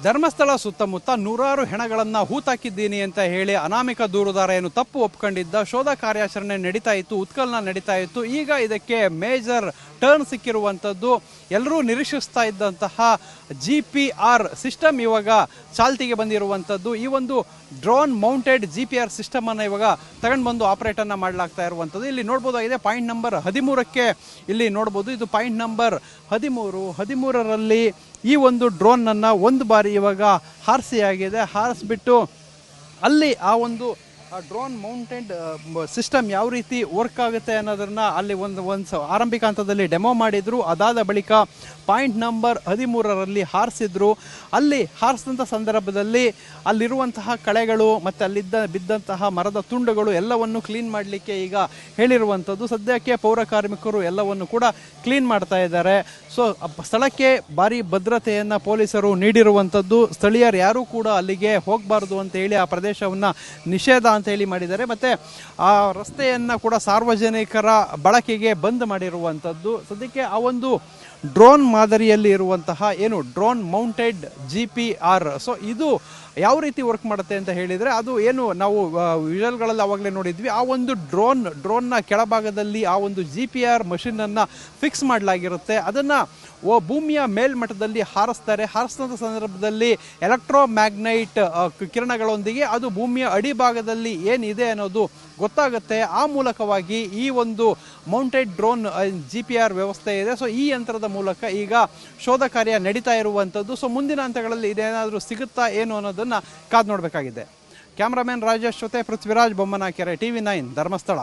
ಧರ್ಮಸ್ಥಳ ಸುತ್ತಮುತ್ತ ನೂರಾರು ಹೆಣಗಳನ್ನು ಹೂತಾಕಿದ್ದೀನಿ ಅಂತ ಹೇಳಿ ಅನಾಮಿಕ ದೂರುದಾರ ಏನು ತಪ್ಪು ಒಪ್ಕೊಂಡಿದ್ದ ಶೋಧ ಕಾರ್ಯಾಚರಣೆ ನಡೀತಾ ಇತ್ತು, ಉತ್ಕಲ್ನ ನಡೀತಾ ಇತ್ತು. ಈಗ ಇದಕ್ಕೆ ಮೇಜರ್ ಟರ್ನ್ ಸಿಕ್ಕಿರುವಂಥದ್ದು. ಎಲ್ಲರೂ ನಿರೀಕ್ಷಿಸ್ತಾ ಇದ್ದಂತಹ GPR ಸಿಸ್ಟಮ್ ಇವಾಗ ಚಾಲ್ತಿಗೆ ಬಂದಿರುವಂಥದ್ದು. ಈ ಒಂದು ಡ್ರೋನ್ ಮೌಂಟೆಡ್ GPR ಸಿಸ್ಟಮನ್ನು ಇವಾಗ ತಗೊಂಡು ಬಂದು ಆಪರೇಟನ್ನು ಮಾಡಲಾಗ್ತಾ ಇರುವಂಥದ್ದು. ಇಲ್ಲಿ ನೋಡ್ಬೋದಾಗಿದೆ ಪಾಯಿಂಟ್ ನಂಬರ್ 13ಕ್ಕೆ ಇಲ್ಲಿ ನೋಡ್ಬೋದು. ಇದು ಪಾಯಿಂಟ್ ನಂಬರ್ 13ರಲ್ಲಿ ಈ ಒಂದು ಡ್ರೋನನ್ನು ಒಂದು ಬಾರಿ ಇವಾಗ ಹಾರಿಸ್ಬಿಟ್ಟು ಅಲ್ಲಿ ಆ ಒಂದು ಡ್ರೋನ್ ಮೌಂಟೆಡ್ ಸಿಸ್ಟಮ್ ಯಾವ ರೀತಿ ವರ್ಕ್ ಆಗುತ್ತೆ ಅನ್ನೋದನ್ನ ಅಲ್ಲಿ ಒಂದು ಆರಂಭಿಕ ಹಂತದಲ್ಲಿ ಡೆಮೋ ಮಾಡಿದ್ರು. ಅದಾದ ಬಳಿಕ ಪಾಯಿಂಟ್ ನಂಬರ್ 13ರಲ್ಲಿ ಹಾರಿಸಿದ್ರು. ಅಲ್ಲಿ ಹಾರಿಸಿದಂಥ ಸಂದರ್ಭದಲ್ಲಿ ಅಲ್ಲಿರುವಂತಹ ಕಳೆಗಳು ಮತ್ತು ಬಿದ್ದಂತಹ ಮರದ ತುಂಡುಗಳು ಎಲ್ಲವನ್ನು ಕ್ಲೀನ್ ಮಾಡಲಿಕ್ಕೆ ಈಗ ಹೇಳಿರುವಂಥದ್ದು. ಸದ್ಯಕ್ಕೆ ಪೌರ ಕಾರ್ಮಿಕರು ಎಲ್ಲವನ್ನು ಕೂಡ ಕ್ಲೀನ್ ಮಾಡ್ತಾ ಇದ್ದಾರೆ. ಸೊ ಸ್ಥಳಕ್ಕೆ ಭಾರಿ ಭದ್ರತೆಯನ್ನು ಪೊಲೀಸರು ನೀಡಿರುವಂಥದ್ದು. ಸ್ಥಳೀಯರು ಯಾರೂ ಕೂಡ ಅಲ್ಲಿಗೆ ಹೋಗಬಾರ್ದು ಅಂತ ಹೇಳಿ ಆ ಪ್ರದೇಶವನ್ನು ನಿಷೇಧ ಅಂತ ಹೇಳಿ ಮಾಡಿದ್ದಾರೆ. ಮತ್ತು ಆ ರಸ್ತೆಯನ್ನು ಕೂಡ ಸಾರ್ವಜನಿಕರ ಬಳಕೆಗೆ ಬಂದ್ ಮಾಡಿರುವಂಥದ್ದು. ಸದ್ಯಕ್ಕೆ ಆ ಒಂದು ಡ್ರೋನ್ ಮಾದರಿಯಲ್ಲಿ ಇರುವಂತಹ ಏನು ಡ್ರೋನ್ ಮೌಂಟೆಡ್ GPR, ಸೊ ಇದು ಯಾವ ರೀತಿ ವರ್ಕ್ ಮಾಡುತ್ತೆ ಅಂತ ಹೇಳಿದರೆ, ಅದು ಏನು ನಾವು ವಿಜುವಲ್ಗಳಲ್ಲಿ ಆವಾಗಲೇ ನೋಡಿದ್ವಿ, ಆ ಒಂದು ಡ್ರೋನ್ನ ಕೆಳಭಾಗದಲ್ಲಿ ಆ ಒಂದು GPR ಮಷಿನನ್ನು ಫಿಕ್ಸ್ ಮಾಡಲಾಗಿರುತ್ತೆ. ಅದನ್ನು ಭೂಮಿಯ ಮೇಲ್ಮಟ್ಟದಲ್ಲಿ ಹಾರಿಸಿದಂಥ ಸಂದರ್ಭದಲ್ಲಿ ಎಲೆಕ್ಟ್ರೋಮ್ಯಾಗ್ನೈಟ್ ಕಿರಣಗಳೊಂದಿಗೆ ಅದು ಭೂಮಿಯ ಅಡಿಭಾಗದಲ್ಲಿ ಏನಿದೆ ಅನ್ನೋದು ಗೊತ್ತಾಗುತ್ತೆ. ಆ ಮೂಲಕವಾಗಿ ಈ ಒಂದು ಮೌಂಟೆಡ್ ಡ್ರೋನ್ GPR ವ್ಯವಸ್ಥೆ ಇದೆ. ಸೊ ಈ ಯಂತ್ರದ ಮೂಲಕ ಈಗ ಶೋಧ ಕಾರ್ಯ ನಡೀತಾ ಇರುವಂಥದ್ದು. ಸೊ ಮುಂದಿನ ಹಂತಗಳಲ್ಲಿ ಇದೇನಾದರೂ ಸಿಗುತ್ತಾ ಏನು ಅನ್ನೋದನ್ನು ಕಾದು ನೋಡಬೇಕಾಗಿದೆ. ಕ್ಯಾಮ್ರಾಮನ್ ರಾಜೇಶ್ ಜೊತೆ ಪೃಥ್ವಿರಾಜ್ ಬೊಮ್ಮನಕೆರೆ, TV9 ಧರ್ಮಸ್ಥಳ.